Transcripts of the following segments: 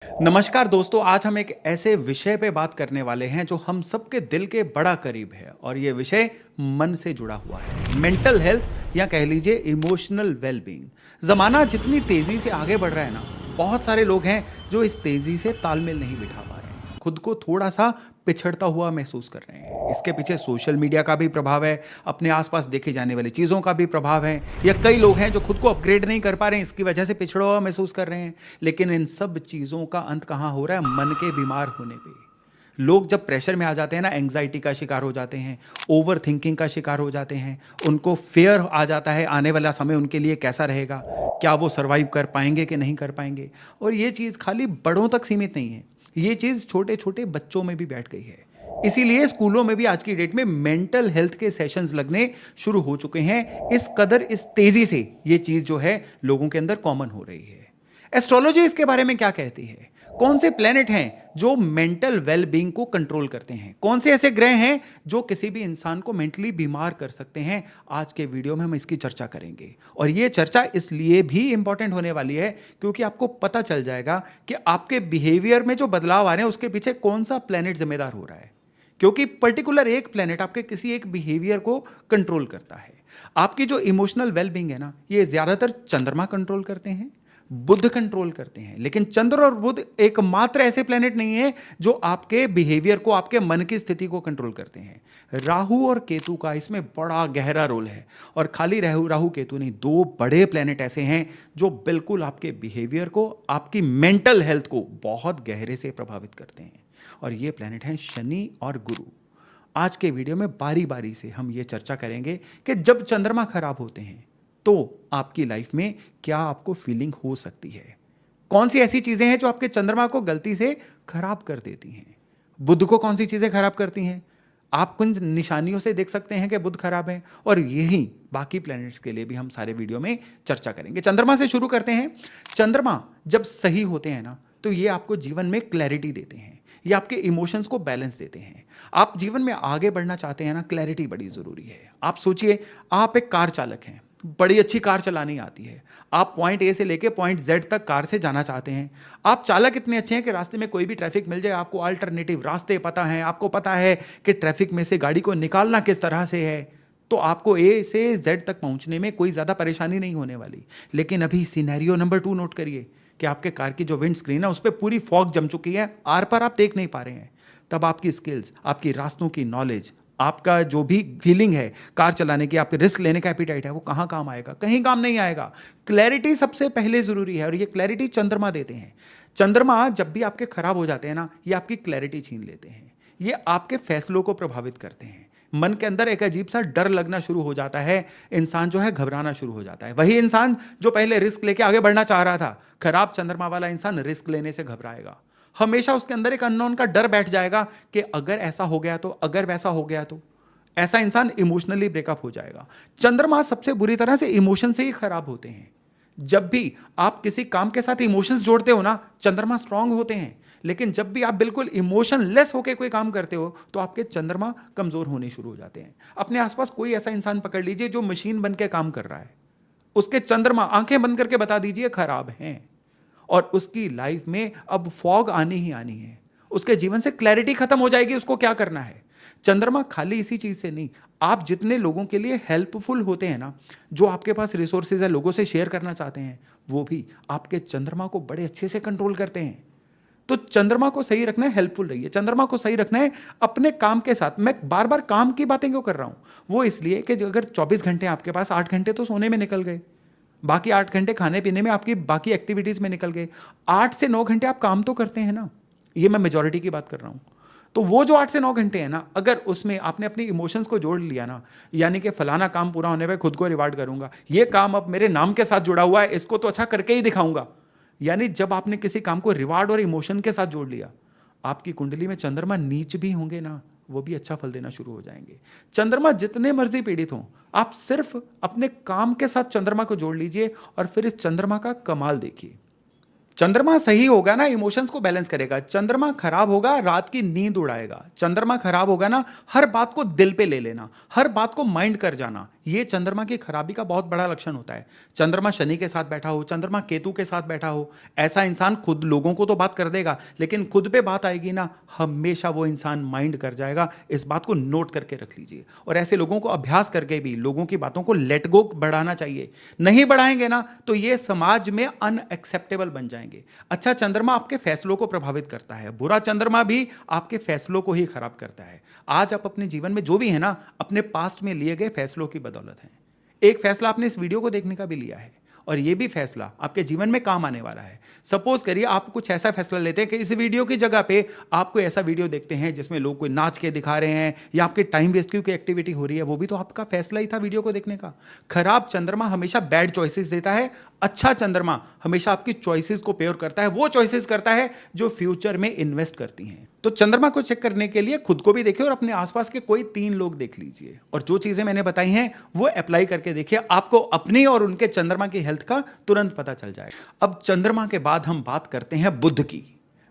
नमस्कार दोस्तों, आज हम एक ऐसे विषय पे बात करने वाले हैं जो हम सबके दिल के बड़ा करीब है और ये विषय मन से जुड़ा हुआ है। मेंटल हेल्थ या कह लीजिए इमोशनल वेलबींग। जमाना जितनी तेजी से आगे बढ़ रहा है ना, बहुत सारे लोग हैं जो इस तेजी से तालमेल नहीं बिठा पा रहे हैं, खुद को थोड़ा सा पिछड़ता हुआ महसूस कर रहे हैं। इसके पीछे सोशल मीडिया का भी प्रभाव है, अपने आसपास देखी जाने वाली चीज़ों का भी प्रभाव है, या कई लोग हैं जो खुद को अपग्रेड नहीं कर पा रहे हैं, इसकी वजह से पिछड़ा हुआ महसूस कर रहे हैं। लेकिन इन सब चीज़ों का अंत कहाँ हो रहा है? मन के बीमार होने पे। लोग जब प्रेशर में आ जाते हैं ना, एंग्जाइटी का शिकार हो जाते हैं, ओवर थिंकिंग का शिकार हो जाते हैं, उनको फेयर आ जाता है आने वाला समय उनके लिए कैसा रहेगा, क्या वो सर्वाइव कर पाएंगे कि नहीं कर पाएंगे। और ये चीज़ खाली बड़ों तक सीमित नहीं है, ये चीज़ छोटे छोटे बच्चों में भी बैठ गई है। इसीलिए स्कूलों में भी आज की डेट में मेंटल हेल्थ के सेशंस लगने शुरू हो चुके हैं। इस कदर इस तेजी से ये चीज़ जो है लोगों के अंदर कॉमन हो रही है। एस्ट्रोलॉजी इसके बारे में क्या कहती है? कौन से प्लेनेट हैं जो मेंटल वेलबींग को कंट्रोल करते हैं? कौन से ऐसे ग्रह हैं जो किसी भी इंसान को मेंटली बीमार कर सकते हैं? आज के वीडियो में हम इसकी चर्चा करेंगे और ये चर्चा इसलिए भी इंपॉर्टेंट होने वाली है क्योंकि आपको पता चल जाएगा कि आपके बिहेवियर में जो बदलाव आ रहे हैं उसके पीछे कौन सा प्लेनेट जिम्मेदार हो रहा है। क्योंकि पर्टिकुलर एक प्लेनेट आपके किसी एक बिहेवियर को कंट्रोल करता है। आपकी जो इमोशनल वेलबींग है ना, ये ज्यादातर चंद्रमा कंट्रोल करते हैं, बुध कंट्रोल करते हैं। लेकिन चंद्र और बुध एकमात्र ऐसे प्लेनेट नहीं है जो आपके बिहेवियर को, आपके मन की स्थिति को कंट्रोल करते हैं। राहु और केतु का इसमें बड़ा गहरा रोल है। और खाली राहु राहु केतु नहीं, दो बड़े प्लेनेट ऐसे हैं जो बिल्कुल आपके बिहेवियर को, आपकी मेंटल हेल्थ को बहुत गहरे से प्रभावित करते हैं। और ये प्लेनेट हैं शनि और गुरु। आज के वीडियो में बारी बारी से हम ये चर्चा करेंगे कि जब चंद्रमा खराब होते हैं तो आपकी लाइफ में क्या आपको फीलिंग हो सकती है। कौन सी ऐसी चीजें हैं जो आपके चंद्रमा को गलती से खराब कर देती हैं। बुध को कौन सी चीजें खराब करती हैं। आप कुछ निशानियों से देख सकते हैं कि बुध खराब है। और यही बाकी प्लैनेट्स के लिए भी हम सारे वीडियो में चर्चा करेंगे। चंद्रमा से शुरू करते हैं। चंद्रमा जब सही होते हैं ना, तो ये आपको जीवन में क्लैरिटी देते हैं, ये आपके इमोशंस को बैलेंस देते हैं। आप जीवन में आगे बढ़ना चाहते हैं ना, क्लैरिटी बड़ी जरूरी है। आप सोचिए, आप एक कार चालक हैं, बड़ी अच्छी कार चलानी आती है, आप पॉइंट ए से लेके पॉइंट जेड तक कार से जाना चाहते हैं। आप चालक इतने अच्छे हैं कि रास्ते में कोई भी ट्रैफिक मिल जाए, आपको अल्टरनेटिव रास्ते पता है, आपको पता है कि ट्रैफिक में से गाड़ी को निकालना किस तरह से है, तो आपको ए से जेड तक पहुंचने में कोई ज़्यादा परेशानी नहीं होने वाली। लेकिन अभी सिनेरियो नंबर 2 नोट करिए कि आपके कार की जो विंड स्क्रीन है उस पर पूरी फॉग जम चुकी है, आर पर आप देख नहीं पा रहे हैं। तब आपकी स्किल्स, आपकी रास्तों की नॉलेज, आपका जो भी फीलिंग है कार चलाने की, आपके रिस्क लेने का एपिटाइट है, वो कहाँ काम आएगा? कहीं काम नहीं आएगा। क्लैरिटी सबसे पहले जरूरी है और ये क्लैरिटी चंद्रमा देते हैं। चंद्रमा जब भी आपके खराब हो जाते हैं ना, ये आपकी क्लैरिटी छीन लेते हैं, ये आपके फैसलों को प्रभावित करते हैं। मन के अंदर एक अजीब सा डर लगना शुरू हो जाता है, इंसान जो है घबराना शुरू हो जाता है। वही इंसान जो पहले रिस्क लेके आगे बढ़ना चाह रहा था, खराब चंद्रमा वाला इंसान रिस्क लेने से घबराएगा। हमेशा उसके अंदर एक अननोन का डर बैठ जाएगा कि अगर ऐसा हो गया तो, अगर वैसा हो गया तो। ऐसा इंसान इमोशनली ब्रेकअप हो जाएगा। चंद्रमा सबसे बुरी तरह से इमोशन से ही खराब होते हैं। जब भी आप किसी काम के साथ इमोशंस जोड़ते हो ना, चंद्रमा स्ट्रांग होते हैं। लेकिन जब भी आप बिल्कुल इमोशनलेस होकर कोई काम करते हो तो आपके चंद्रमा कमजोर होने शुरू हो जाते हैं। अपने आसपास कोई ऐसा इंसान पकड़ लीजिए जो मशीन बन के काम कर रहा है, उसके चंद्रमा आंखें बंद करके बता दीजिए खराब हैं, और उसकी लाइफ में अब फॉग आनी ही आनी है। उसके जीवन से क्लैरिटी खत्म हो जाएगी, उसको क्या करना है। चंद्रमा खाली इसी चीज से नहीं, आप जितने लोगों के लिए हेल्पफुल होते हैं ना, जो आपके पास रिसोर्सेज है, लोगों से शेयर करना चाहते हैं, वो भी आपके चंद्रमा को बड़े अच्छे से कंट्रोल करते हैं। तो चंद्रमा को सही रखना है, हेल्पफुल रहिए। चंद्रमा को सही रखना है अपने काम के साथ। मैं बार बार काम की बातें क्यों कर रहा हूं? वो इसलिए कि अगर 24 घंटे आपके पास, 8 घंटे तो सोने में निकल गए, बाकी 8 घंटे खाने पीने में, आपकी बाकी एक्टिविटीज में निकल गए। 8 से 9 घंटे आप काम तो करते हैं ना, ये मैं मेजॉरिटी की बात कर रहा हूं। तो वो जो 8 से 9 घंटे हैं ना, अगर उसमें आपने अपनी इमोशंस को जोड़ लिया ना, यानी कि फलाना काम पूरा होने पे खुद को रिवार्ड करूंगा, ये काम अब मेरे नाम के साथ जुड़ा हुआ है, इसको तो अच्छा करके ही दिखाऊंगा। यानी जब आपने किसी काम को रिवार्ड और इमोशन के साथ जोड़ लिया, आपकी कुंडली में चंद्रमा नीच भी होंगे ना, वो भी अच्छा फल देना शुरू हो जाएंगे। चंद्रमा जितने मर्जी पीड़ित हों, आप सिर्फ अपने काम के साथ चंद्रमा को जोड़ लीजिए और फिर इस चंद्रमा का कमाल देखिए। चंद्रमा सही होगा ना, इमोशंस को बैलेंस करेगा। चंद्रमा खराब होगा, रात की नींद उड़ाएगा। चंद्रमा खराब होगा ना, हर बात को दिल पे ले लेना, हर बात को माइंड कर जाना, ये चंद्रमा की खराबी का बहुत बड़ा लक्षण होता है। चंद्रमा शनि के साथ बैठा हो, चंद्रमा केतु के साथ बैठा हो, ऐसा इंसान खुद लोगों को तो बात कर देगा, लेकिन खुद पे बात आएगी ना, हमेशा वो इंसान माइंड कर जाएगा। इस बात को नोट करके रख लीजिए। और ऐसे लोगों को अभ्यास करके भी लोगों की बातों को लेट गो बढ़ाना चाहिए। नहीं बढ़ाएंगे ना तो ये समाज में अनएक्सेप्टेबल बन जाएंगे। अच्छा चंद्रमा आपके फैसलों को प्रभावित करता है, बुरा चंद्रमा भी आपके फैसलों को ही खराब करता है। आज आप अपने जीवन में जो भी है ना, अपने पास्ट में लिए गए फैसलों की बदौलत है। एक फैसला आपने इस वीडियो को देखने का भी लिया है, और ये भी फैसला आपके जीवन में काम आने वाला है। सपोज करिए आप कुछ ऐसा फैसला लेते हैं कि इस वीडियो की जगह पे आप कोई ऐसा वीडियो देखते हैं जिसमें लोग कोई नाच के दिखा रहे हैं, या आपके टाइम वेस्ट की कोई एक्टिविटी हो रही है, वो भी तो आपका फैसला ही था वीडियो को देखने का। खराब चंद्रमा हमेशा बैड चॉइसेस देता है, अच्छा चंद्रमा हमेशा आपकी चॉइसेस को पेयर करता है, वो चॉइसेस करता है जो फ्यूचर में इन्वेस्ट करती हैं। तो चंद्रमा को चेक करने के लिए खुद को भी देखिए और अपने आसपास के कोई 3 लोग देख लीजिए, और जो चीजें मैंने बताई हैं वो अप्लाई करके देखिए। आपको अपनी और उनके चंद्रमा की हेल्थ का तुरंत पता चल जाएगा। अब चंद्रमा के बाद हम बात करते हैं बुध की।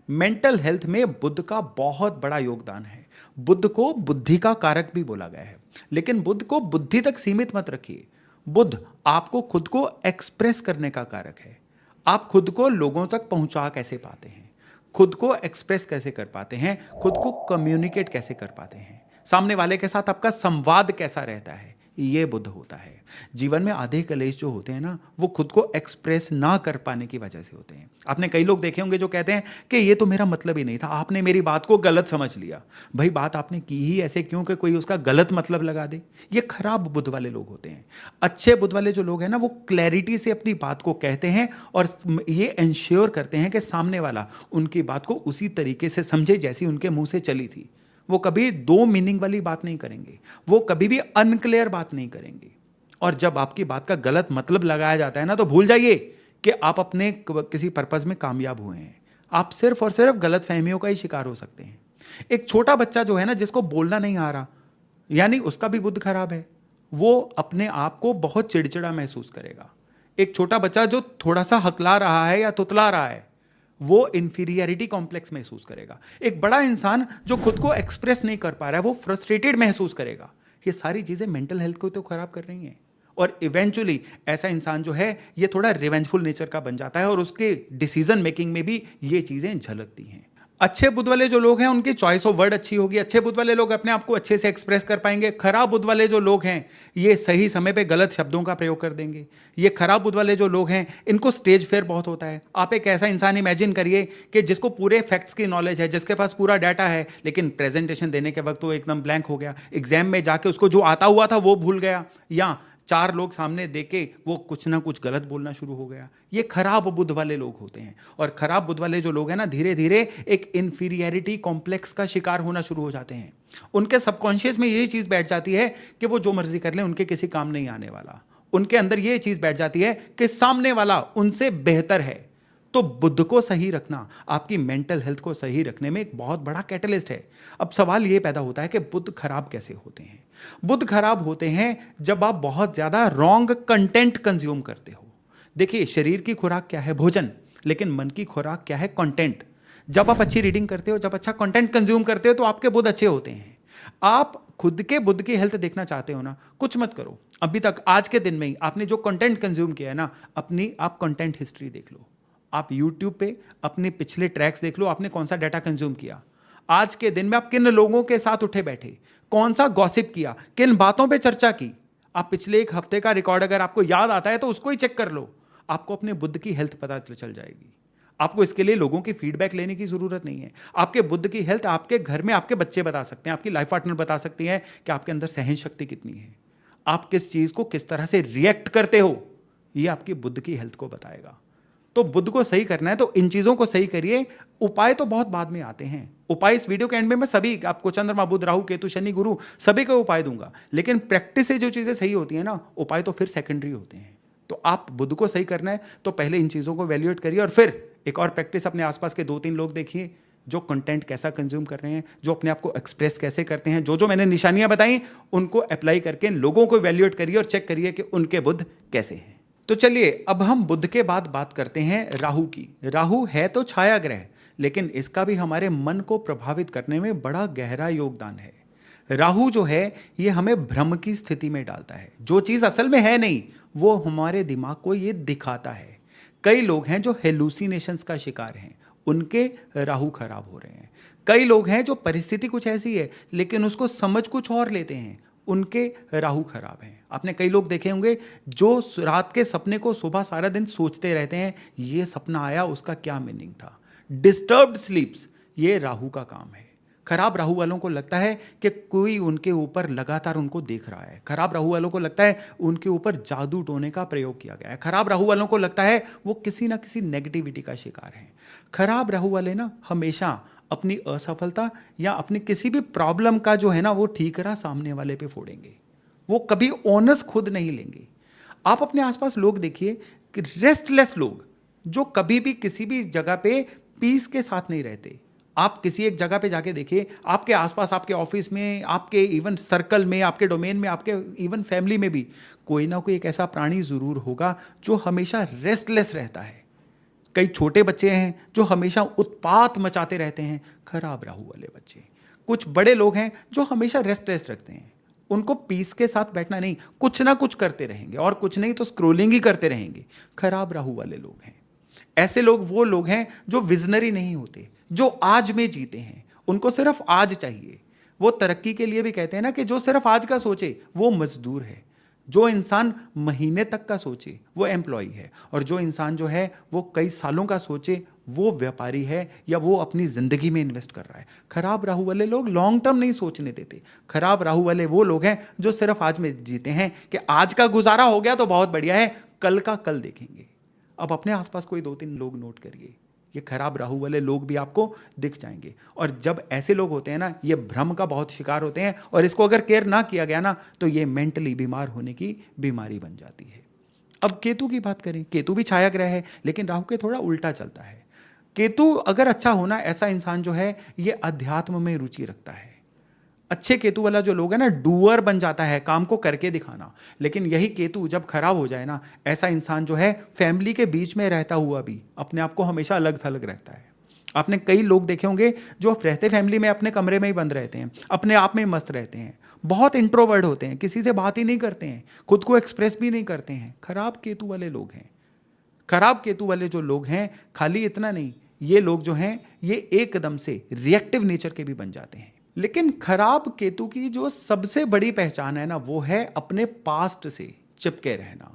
मेंटल हेल्थ में बुध का बहुत बड़ा योगदान है। बुध को बुद्धि का कारक भी बोला गया है, लेकिन बुध को बुद्धि तक सीमित मत रखिए। बुध आपको खुद को एक्सप्रेस करने का कारक है। आप खुद को लोगों तक पहुंचा कैसे पाते हैं, खुद को एक्सप्रेस कैसे कर पाते हैं, खुद को कम्युनिकेट कैसे कर पाते हैं, सामने वाले के साथ आपका संवाद कैसा रहता है, ये बुध होता है। जीवन में आधे कलेश जो होते हैं ना, वो खुद को एक्सप्रेस ना कर पाने की वजह से होते हैं। आपने कई लोग देखे होंगे जो कहते हैं कि ये तो मेरा मतलब ही नहीं था, आपने मेरी बात को गलत समझ लिया। भाई बात आपने की ही ऐसे क्यों कि कोई उसका गलत मतलब लगा दे। ये खराब बुध वाले लोग होते हैं। अच्छे बुध वाले जो लोग हैं ना, वो क्लैरिटी से अपनी बात को कहते हैं और ये इंश्योर करते हैं कि सामने वाला उनकी बात को उसी तरीके से समझे जैसी उनके मुंह से चली थी। वो कभी 2 मीनिंग वाली बात नहीं करेंगे, वो कभी भी अनक्लियर बात नहीं करेंगे। और जब आपकी बात का गलत मतलब लगाया जाता है ना, तो भूल जाइए कि आप अपने किसी पर्पस में कामयाब हुए हैं। आप सिर्फ और सिर्फ गलत फहमियों का ही शिकार हो सकते हैं। एक छोटा बच्चा जो है ना, जिसको बोलना नहीं आ रहा, यानी उसका भी बुध खराब है, वो अपने आप को बहुत चिड़चिड़ा महसूस करेगा। एक छोटा बच्चा जो थोड़ा सा हकला रहा है या तुतला रहा है, वो इंफीरियरिटी कॉम्प्लेक्स महसूस करेगा। एक बड़ा इंसान जो खुद को एक्सप्रेस नहीं कर पा रहा है, वो फ्रस्ट्रेटेड महसूस करेगा। ये सारी चीजें मेंटल हेल्थ को तो खराब कर रही हैं। और इवेंचुअली ऐसा इंसान जो है, ये थोड़ा रिवेंजफुल नेचर का बन जाता है, और उसके डिसीजन मेकिंग में भी ये चीजें झलकती हैं। अच्छे बुध वाले जो लोग हैं, उनकी चॉइस ऑफ वर्ड अच्छी होगी। अच्छे बुध वाले लोग अपने आप को अच्छे से एक्सप्रेस कर पाएंगे। खराब बुध वाले जो लोग हैं, ये सही समय पे गलत शब्दों का प्रयोग कर देंगे। ये खराब बुध वाले जो लोग हैं, इनको स्टेज फेयर बहुत होता है। आप एक ऐसा इंसान इमेजिन करिए कि जिसको पूरे फैक्ट्स की नॉलेज है, जिसके पास पूरा डाटा है, लेकिन प्रेजेंटेशन देने के वक्त वो एकदम ब्लैंक हो गया। एग्जाम में जाके उसको जो आता हुआ था वो भूल गया, या 4 लोग सामने देके वो कुछ ना कुछ गलत बोलना शुरू हो गया। ये खराब बुध वाले लोग होते हैं। और खराब बुध वाले जो लोग हैं ना, धीरे धीरे एक इंफीरियरिटी कॉम्प्लेक्स का शिकार होना शुरू हो जाते हैं। उनके सबकॉन्शियस में यही चीज बैठ जाती है कि वो जो मर्जी कर लें, उनके किसी काम नहीं आने वाला। उनके अंदर ये चीज बैठ जाती है कि सामने वाला उनसे बेहतर है। तो बुध को सही रखना आपकी मेंटल हेल्थ को सही रखने में एक बहुत बड़ा कैटलिस्ट है। अब सवाल ये पैदा होता है कि बुध खराब कैसे होते हैं। बुध खराब होते हैं जब आप बहुत ज्यादा रॉन्ग कंटेंट कंज्यूम करते हो। देखिए, शरीर की खुराक क्या है? भोजन। लेकिन मन की खुराक क्या है? कंटेंट। जब आप अच्छी रीडिंग करते हो, जब अच्छा कंटेंट कंज्यूम करते हो, तो आपके बुध अच्छे होते हैं। आप खुद के बुध की हेल्थ देखना चाहते हो ना, कुछ मत करो। अभी तक आज के दिन में ही आपने जो कंटेंट कंज्यूम किया है ना, अपनी आप कंटेंट हिस्ट्री देख लो। आप YouTube पे अपने पिछले ट्रैक्स देख लो, आपने कौन सा डाटा कंज्यूम किया। आज के दिन में आप किन लोगों के साथ उठे बैठे, कौन सा गॉसिप किया, किन बातों पे चर्चा की। आप पिछले 1 हफ्ते का रिकॉर्ड अगर आपको याद आता है तो उसको ही चेक कर लो। आपको अपने बुध की हेल्थ पता चल जाएगी। आपको इसके लिए लोगों की फीडबैक लेने की जरूरत नहीं है। आपके बुध की हेल्थ आपके घर में आपके बच्चे बता सकते हैं, आपकी लाइफ पार्टनर बता सकती है कि आपके अंदर सहन शक्ति कितनी है, आप किस चीज को किस तरह से रिएक्ट करते हो। ये आपकी बुध की हेल्थ को बताएगा। तो बुध को सही करना है तो इन चीजों को सही करिए। उपाय तो बहुत बाद में आते हैं। उपाय इस वीडियो के एंड में मैं सभी आपको चंद्रमा, बुध, राहु, केतु, शनि, गुरु सभी का उपाय दूंगा। लेकिन प्रैक्टिस से जो चीजें सही होती है ना, उपाय तो फिर सेकेंडरी होते हैं। तो आप बुध को सही करना है तो पहले इन चीजों को वैल्यूएट करिए, और फिर एक और प्रैक्टिस अपने आसपास के 2-3 लोग देखिए जो कंटेंट कैसा कंज्यूम कर रहे हैं, जो अपने आप को एक्सप्रेस कैसे करते हैं। जो मैंने निशानियां बताई उनको अप्लाई करके लोगों को वैल्यूएट करिए और चेक करिए कि उनके बुध कैसे हैं। तो चलिए अब हम बुध के बाद बात करते हैं राहु की। राहु है तो छाया ग्रह, लेकिन इसका भी हमारे मन को प्रभावित करने में बड़ा गहरा योगदान है। राहु जो है ये हमें भ्रम की स्थिति में डालता है। जो चीज असल में है नहीं वो हमारे दिमाग को ये दिखाता है। कई लोग हैं जो हेलुसिनेशंस का शिकार हैं, उनके राहु खराब हो रहे हैं। कई लोग हैं जो परिस्थिति कुछ ऐसी है लेकिन उसको समझ कुछ और लेते हैं, उनके राहु खराब हैं। आपने कई लोग देखे होंगे जो रात के सपने को सुबह सारा दिन सोचते रहते हैं, ये सपना आया उसका क्या मीनिंग था। डिस्टर्ब्ड स्लीप्स, ये राहु का काम है। खराब राहु वालों को लगता है कि कोई उनके ऊपर लगातार उनको देख रहा है। खराब राहु वालों को लगता है उनके ऊपर जादू टोने का प्रयोग किया गया है। खराब राहु वालों को लगता है वो किसी ना किसी नेगेटिविटी का शिकार हैं। खराब राहु वाले ना हमेशा अपनी असफलता या अपनी किसी भी प्रॉब्लम का जो है ना वो ठीकरा सामने वाले पे फोड़ेंगे। वो कभी ओनस खुद नहीं लेंगे। आप अपने आसपास लोग देखिए कि रेस्टलेस लोग जो कभी भी किसी भी जगह पे पीस के साथ नहीं रहते। आप किसी एक जगह पे जाके देखिए, आपके आसपास, आपके ऑफिस में, आपके इवन सर्कल में, आपके डोमेन में, आपके इवन फैमिली में भी कोई ना कोई एक ऐसा प्राणी जरूर होगा जो हमेशा रेस्टलेस रहता है। कई छोटे बच्चे हैं जो हमेशा उत्पात मचाते रहते हैं, खराब राहु वाले बच्चे। कुछ बड़े लोग हैं जो हमेशा रेस्टलेस रखते हैं, उनको पीस के साथ बैठना नहीं, कुछ ना कुछ करते रहेंगे और कुछ नहीं तो स्क्रोलिंग ही करते रहेंगे। खराब राहु वाले लोग हैं। ऐसे लोग वो लोग हैं जो विजनरी नहीं होते, जो आज में जीते हैं। उनको सिर्फ आज चाहिए। वो तरक्की के लिए भी कहते हैं ना कि जो सिर्फ आज का सोचे वो मजदूर है। जो इंसान महीने तक का सोचे वो एम्प्लॉय है, और जो इंसान जो है वो कई सालों का सोचे वो व्यापारी है या वो अपनी जिंदगी में इन्वेस्ट कर रहा है। खराब राहु वाले लोग लॉन्ग टर्म नहीं सोचने देते। खराब राहु वाले वो लोग हैं जो सिर्फ आज में जीते हैं कि आज का गुजारा हो गया तो बहुत बढ़िया है, कल का कल देखेंगे। अब अपने आसपास कोई 2-3 लोग नोट करिए, ये खराब राहु वाले लोग भी आपको दिख जाएंगे। और जब ऐसे लोग होते हैं ना, ये भ्रम का बहुत शिकार होते हैं, और इसको अगर केयर ना किया गया ना तो ये मेंटली बीमार होने की बीमारी बन जाती है। अब केतु की बात करें, केतु भी छाया ग्रह है लेकिन राहु के थोड़ा उल्टा चलता है। केतु अगर अच्छा होना, ऐसा इंसान जो है ये अध्यात्म में रुचि रखता है। अच्छे केतु वाला जो लोग है ना, डूअर बन जाता है, काम को करके दिखाना। लेकिन यही केतु जब खराब हो जाए ना, ऐसा इंसान जो है फैमिली के बीच में रहता हुआ भी अपने आप को हमेशा अलग थलग रहता है। आपने कई लोग देखे होंगे जो रहते फैमिली में अपने कमरे में ही बंद रहते हैं, अपने आप में मस्त रहते हैं, बहुत इंट्रोवर्ट होते हैं, किसी से बात ही नहीं करते हैं, खुद को एक्सप्रेस भी नहीं करते हैं। खराब केतु वाले लोग हैं। खराब केतु वाले जो लोग हैं, खाली इतना नहीं, ये लोग जो हैं ये एकदम से रिएक्टिव नेचर के भी बन जाते हैं। लेकिन खराब केतु की जो सबसे बड़ी पहचान है ना, वो है अपने पास्ट से चिपके रहना।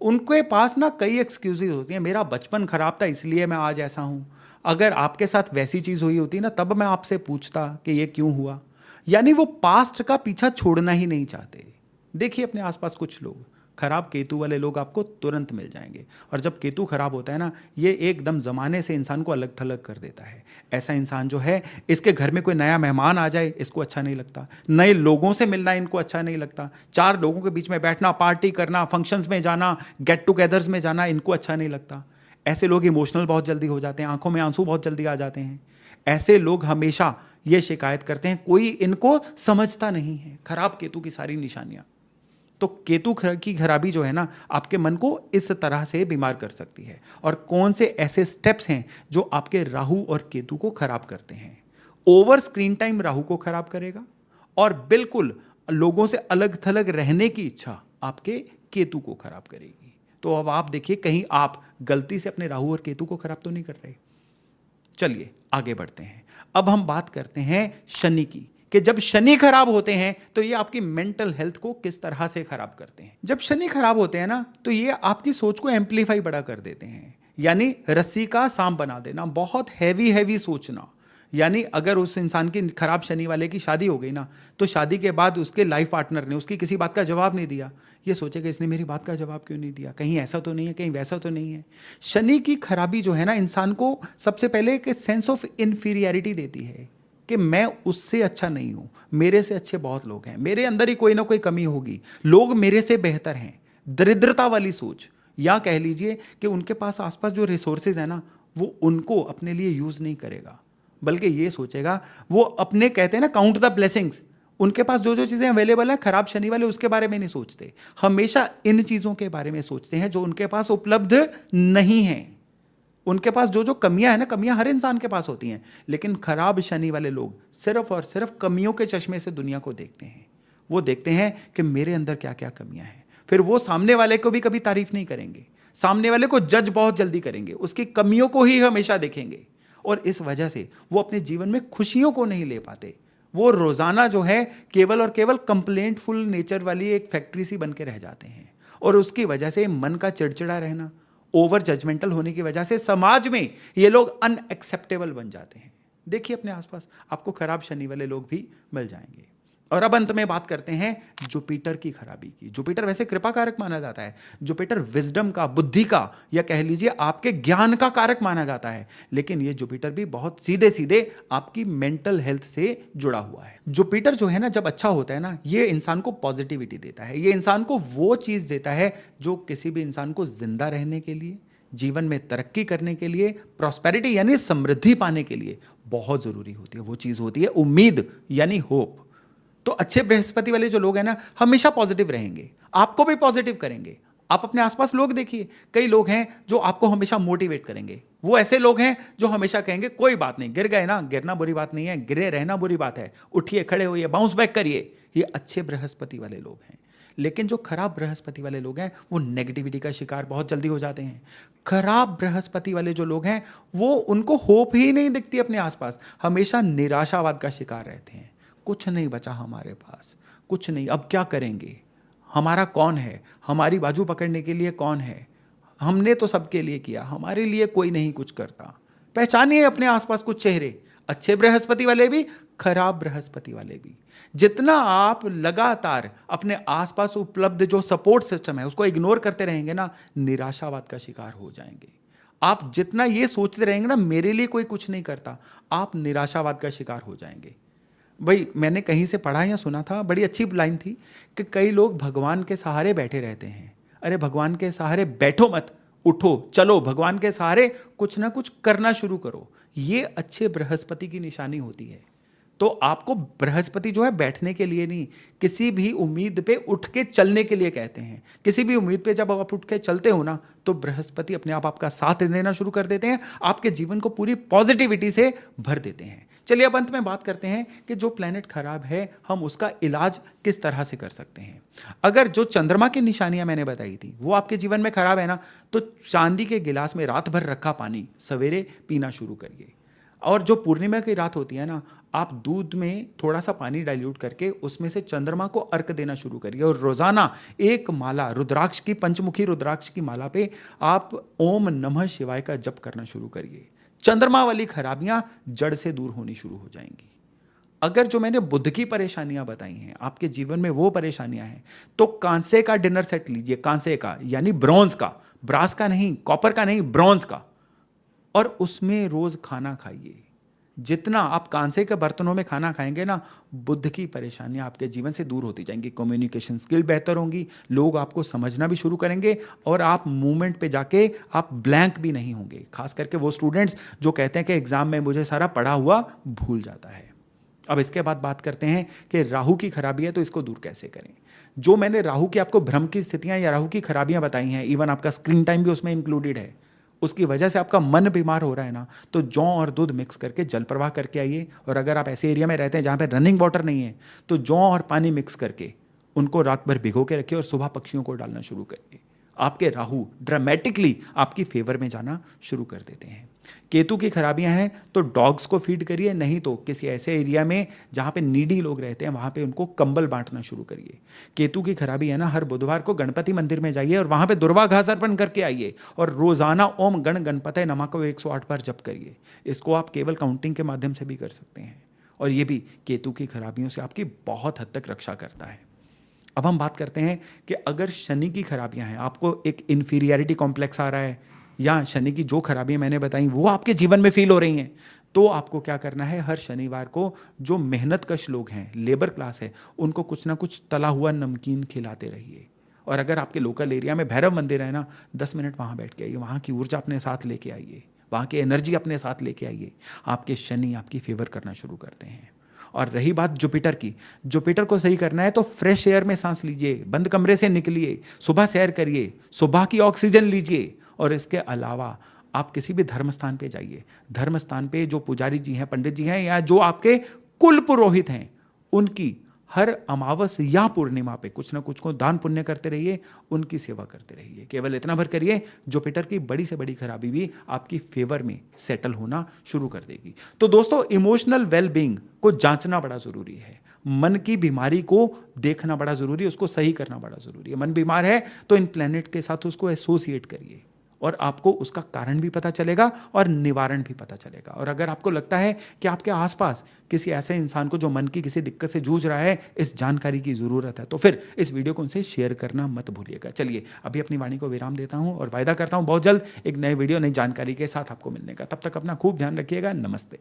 उनके पास ना कई एक्सक्यूजेज होती हैं। मेरा बचपन खराब था इसलिए मैं आज ऐसा हूं। अगर आपके साथ वैसी चीज हुई होती ना, तब मैं आपसे पूछता कि ये क्यों हुआ। यानी वो पास्ट का पीछा छोड़ना ही नहीं चाहते। देखिए अपने आसपास कुछ लोग, खराब केतु वाले लोग आपको तुरंत मिल जाएंगे। और जब केतु खराब होता है ना, ये एकदम ज़माने से इंसान को अलग थलग कर देता है। ऐसा इंसान जो है, इसके घर में कोई नया मेहमान आ जाए इसको अच्छा नहीं लगता, नए लोगों से मिलना इनको अच्छा नहीं लगता, 4 लोगों के बीच में बैठना, पार्टी करना, फंक्शंस में जाना, गेट टुगेदर्स में जाना इनको अच्छा नहीं लगता। ऐसे लोग इमोशनल बहुत जल्दी हो जाते हैं, आंखों में आंसू बहुत जल्दी आ जाते हैं। ऐसे लोग हमेशा ये शिकायत करते हैं कोई इनको समझता नहीं है। खराब केतु की सारी निशानियां। तो केतु की खराबी जो है ना, आपके मन को इस तरह से बीमार कर सकती है। और कौन से ऐसे स्टेप्स हैं जो आपके राहु और केतु को खराब करते हैं? ओवर स्क्रीन टाइम राहु को खराब करेगा, और बिल्कुल लोगों से अलग थलग रहने की इच्छा आपके केतु को खराब करेगी। तो अब आप देखिए कहीं आप गलती से अपने राहु और केतु को खराब तो नहीं कर रहे। चलिए आगे बढ़ते हैं। अब हम बात करते हैं शनि की, कि जब शनि खराब होते हैं तो ये आपकी मेंटल हेल्थ को किस तरह से खराब करते हैं। जब शनि खराब होते हैं ना, तो ये आपकी सोच को एम्पलीफाई बड़ा कर देते हैं। यानी रस्सी का सांप बना देना, बहुत हैवी सोचना। यानी अगर उस इंसान की खराब शनि वाले की शादी हो गई ना, तो शादी के बाद उसके लाइफ पार्टनर ने उसकी किसी बात का जवाब नहीं दिया, ये सोचेगा इसने मेरी बात का जवाब क्यों नहीं दिया, कहीं ऐसा तो नहीं है, कहीं वैसा तो नहीं है। शनि की खराबी जो है ना, इंसान को सबसे पहले एक सेंस ऑफ इन्फीरियरिटी देती है कि मैं उससे अच्छा नहीं हूं, मेरे से अच्छे बहुत लोग हैं, मेरे अंदर ही कोई ना कोई कमी होगी, लोग मेरे से बेहतर हैं। दरिद्रता वाली सोच, या कह लीजिए कि उनके पास आसपास जो रिसोर्सेज है ना, वो उनको अपने लिए यूज नहीं करेगा, बल्कि ये सोचेगा, वो अपने कहते हैं ना काउंट द ब्लेसिंग्स, उनके पास जो जो चीज़ें अवेलेबल हैं, खराब शनि वाले उसके बारे में नहीं सोचते, हमेशा इन चीज़ों के बारे में सोचते हैं जो उनके पास उपलब्ध नहीं है। उनके पास जो जो कमियां हैं ना, कमियां हर इंसान के पास होती हैं, लेकिन खराब शनि वाले लोग सिर्फ और सिर्फ कमियों के चश्मे से दुनिया को देखते हैं। वो देखते हैं कि मेरे अंदर क्या क्या कमियां हैं, फिर वो सामने वाले को भी कभी तारीफ नहीं करेंगे, सामने वाले को जज बहुत जल्दी करेंगे, उसकी कमियों को ही हमेशा देखेंगे, और इस वजह से वो अपने जीवन में खुशियों को नहीं ले पाते। वो रोजाना जो है केवल और केवल कंप्लेंटफुल नेचर वाली एक फैक्ट्री सी बन के रह जाते हैं, और उसकी वजह से मन का चिड़चिड़ा रहना, ओवर जजमेंटल होने की वजह से समाज में ये लोग अनएक्सेप्टेबल बन जाते हैं। देखिए अपने आसपास आपको खराब शनि वाले लोग भी मिल जाएंगे। और अब अंत में बात करते हैं जुपिटर की खराबी की। जुपिटर वैसे कृपा कारक माना जाता है, जुपिटर विजडम का, बुद्धि का, या कह लीजिए आपके ज्ञान का कारक माना जाता है, लेकिन ये जुपिटर भी बहुत सीधे सीधे आपकी मेंटल हेल्थ से जुड़ा हुआ है। जुपिटर जो है ना, जब अच्छा होता है ना, ये इंसान को पॉजिटिविटी देता है, ये इंसान को वो चीज देता है जो किसी भी इंसान को जिंदा रहने के लिए, जीवन में तरक्की करने के लिए, प्रॉस्पेरिटी यानी समृद्धि पाने के लिए बहुत जरूरी होती है। वो चीज होती है उम्मीद यानी होप। तो अच्छे बृहस्पति वाले जो लोग हैं ना, हमेशा पॉजिटिव रहेंगे, आपको भी पॉजिटिव करेंगे। आप अपने आसपास लोग देखिए, कई लोग हैं जो आपको हमेशा मोटिवेट करेंगे। वो ऐसे लोग हैं जो हमेशा कहेंगे कोई बात नहीं, गिर गए ना, गिरना बुरी बात नहीं है, गिरे रहना बुरी बात है, उठिए, खड़े होइए, बाउंस बैक करिए। ये अच्छे बृहस्पति वाले लोग हैं। लेकिन जो खराब बृहस्पति वाले लोग हैं वो नेगेटिविटी का शिकार बहुत जल्दी हो जाते हैं। खराब बृहस्पति वाले जो लोग हैं वो, उनको होप ही नहीं दिखती अपने आसपास, हमेशा निराशावाद का शिकार रहते हैं। कुछ नहीं बचा हमारे पास, कुछ नहीं, अब क्या करेंगे, हमारा कौन है, हमारी बाजू पकड़ने के लिए कौन है, हमने तो सबके लिए किया, हमारे लिए कोई नहीं कुछ करता। पहचानिए अपने आसपास कुछ चेहरे, अच्छे बृहस्पति वाले भी, खराब बृहस्पति वाले भी। जितना आप लगातार अपने आसपास उपलब्ध जो सपोर्ट सिस्टम है उसको इग्नोर करते रहेंगे ना, निराशावाद का शिकार हो जाएंगे। आप जितना ये सोचते रहेंगे ना मेरे लिए कोई कुछ नहीं करता, आप निराशावाद का शिकार हो जाएंगे। भाई मैंने कहीं से पढ़ा या सुना था, बड़ी अच्छी लाइन थी कि कई लोग भगवान के सहारे बैठे रहते हैं। अरे भगवान के सहारे बैठो मत, उठो, चलो, भगवान के सहारे कुछ ना कुछ करना शुरू करो। ये अच्छे बृहस्पति की निशानी होती है। तो आपको बृहस्पति जो है बैठने के लिए नहीं, किसी भी उम्मीद पे उठ के चलने के लिए कहते हैं। किसी भी उम्मीद पे जब आप उठ के चलते हो ना, तो बृहस्पति अपने आप आपका साथ देना शुरू कर देते हैं, आपके जीवन को पूरी पॉजिटिविटी से भर देते हैं। चलिए अब अंत में बात करते हैं कि जो प्लेनेट खराब है हम उसका इलाज किस तरह से कर सकते हैं। अगर जो चंद्रमा की निशानियां मैंने बताई थी वो आपके जीवन में खराब है ना, तो चांदी के गिलास में रात भर रखा पानी सवेरे पीना शुरू करिए। और जो पूर्णिमा की रात होती है ना, आप दूध में थोड़ा सा पानी डाइल्यूट करके उसमें से चंद्रमा को अर्क देना शुरू करिए, और रोजाना एक माला रुद्राक्ष की, पंचमुखी रुद्राक्ष की माला पे आप ओम नमः शिवाय का जप करना शुरू करिए। चंद्रमा वाली खराबियां जड़ से दूर होनी शुरू हो जाएंगी। अगर जो मैंने बुध की परेशानियां बताई हैं आपके जीवन में वो परेशानियां हैं, तो कांसे का डिनर सेट लीजिए, कांसे का यानी ब्रॉन्ज का, ब्रास का नहीं, कॉपर का नहीं, ब्रॉन्ज का, और उसमें रोज खाना खाइए। जितना आप कांसे के बर्तनों में खाना खाएंगे ना, बुद्ध की परेशानियां आपके जीवन से दूर होती जाएंगी, कम्युनिकेशन स्किल बेहतर होंगी, लोग आपको समझना भी शुरू करेंगे, और आप मूवमेंट पे जाके आप ब्लैंक भी नहीं होंगे। खास करके वो स्टूडेंट्स जो कहते हैं कि एग्जाम में मुझे सारा पढ़ा हुआ भूल जाता है। अब इसके बाद बात करते हैं कि राहु की खराबी है तो इसको दूर कैसे करें। जो मैंने राहु की आपको भ्रम की स्थितियां या राहु की खराबियां बताई हैं, इवन आपका स्क्रीन टाइम भी उसमें इंक्लूडेड है, उसकी वजह से आपका मन बीमार हो रहा है ना, तो जौ और दूध मिक्स करके जल प्रवाह करके आइए। और अगर आप ऐसे एरिया में रहते हैं जहाँ पे रनिंग वाटर नहीं है, तो जौ और पानी मिक्स करके उनको रात भर भिगो के रखिए और सुबह पक्षियों को डालना शुरू करिए। आपके राहु ड्रामेटिकली आपकी फेवर में जाना शुरू कर देते हैं। केतु की खराबियां हैं तो डॉग्स को फीड करिए, नहीं तो किसी ऐसे एरिया में जहां पे नीडी लोग रहते हैं वहां पे उनको कंबल बांटना शुरू करिए। केतु की खराबी है ना, हर बुधवार को गणपति मंदिर में जाइए और वहां पे दुर्वा घास अर्पण करके आइए, और रोजाना ओम गण गणपतये नमः को 108 बार जप करिए। इसको आप केवल काउंटिंग के माध्यम से भी कर सकते हैं, और ये भी केतु की खराबियों से आपकी बहुत हद तक रक्षा करता है। अब हम बात करते हैं कि अगर शनि की खराबियां हैं, आपको एक इन्फीरियरिटी कॉम्प्लेक्स आ रहा है, या शनि की जो खराबियां मैंने बताई वो आपके जीवन में फील हो रही हैं, तो आपको क्या करना है, हर शनिवार को जो मेहनतकश लोग हैं, लेबर क्लास है, उनको कुछ ना कुछ तला हुआ नमकीन खिलाते रहिए। और अगर आपके लोकल एरिया में भैरव मंदिर है ना, 10 मिनट वहाँ बैठ के आइए, वहाँ की ऊर्जा अपने साथ लेके आइए, वहाँ की एनर्जी अपने साथ लेके आइए। आपके शनि आपकी फेवर करना शुरू करते हैं। और रही बात जुपिटर की, जुपिटर को सही करना है तो फ्रेश एयर में सांस लीजिए, बंद कमरे से निकलिए, सुबह सैर करिए, सुबह की ऑक्सीजन लीजिए। और इसके अलावा आप किसी भी धर्म स्थान पे जाइए, धर्म स्थान पे जो पुजारी जी हैं, पंडित जी हैं, या जो आपके कुल पुरोहित हैं, उनकी हर अमावस या पूर्णिमा पे कुछ ना कुछ को दान पुण्य करते रहिए, उनकी सेवा करते रहिए। केवल इतना भर करिए, जुपिटर की बड़ी से बड़ी खराबी भी आपकी फेवर में सेटल होना शुरू कर देगी। तो दोस्तों, इमोशनल वेलबींग को जांचना बड़ा जरूरी है, मन की बीमारी को देखना बड़ा जरूरी है, उसको सही करना बड़ा जरूरी है। मन बीमार है तो इन प्लेनेट के साथ उसको एसोसिएट करिए और आपको उसका कारण भी पता चलेगा और निवारण भी पता चलेगा। और अगर आपको लगता है कि आपके आसपास किसी ऐसे इंसान को जो मन की किसी दिक्कत से जूझ रहा है, इस जानकारी की ज़रूरत है, तो फिर इस वीडियो को उनसे शेयर करना मत भूलिएगा। चलिए अभी अपनी वाणी को विराम देता हूं और वायदा करता हूं बहुत जल्द एक नए वीडियो, नई जानकारी के साथ आपको मिलने का। तब तक अपना खूब ध्यान रखिएगा। नमस्ते।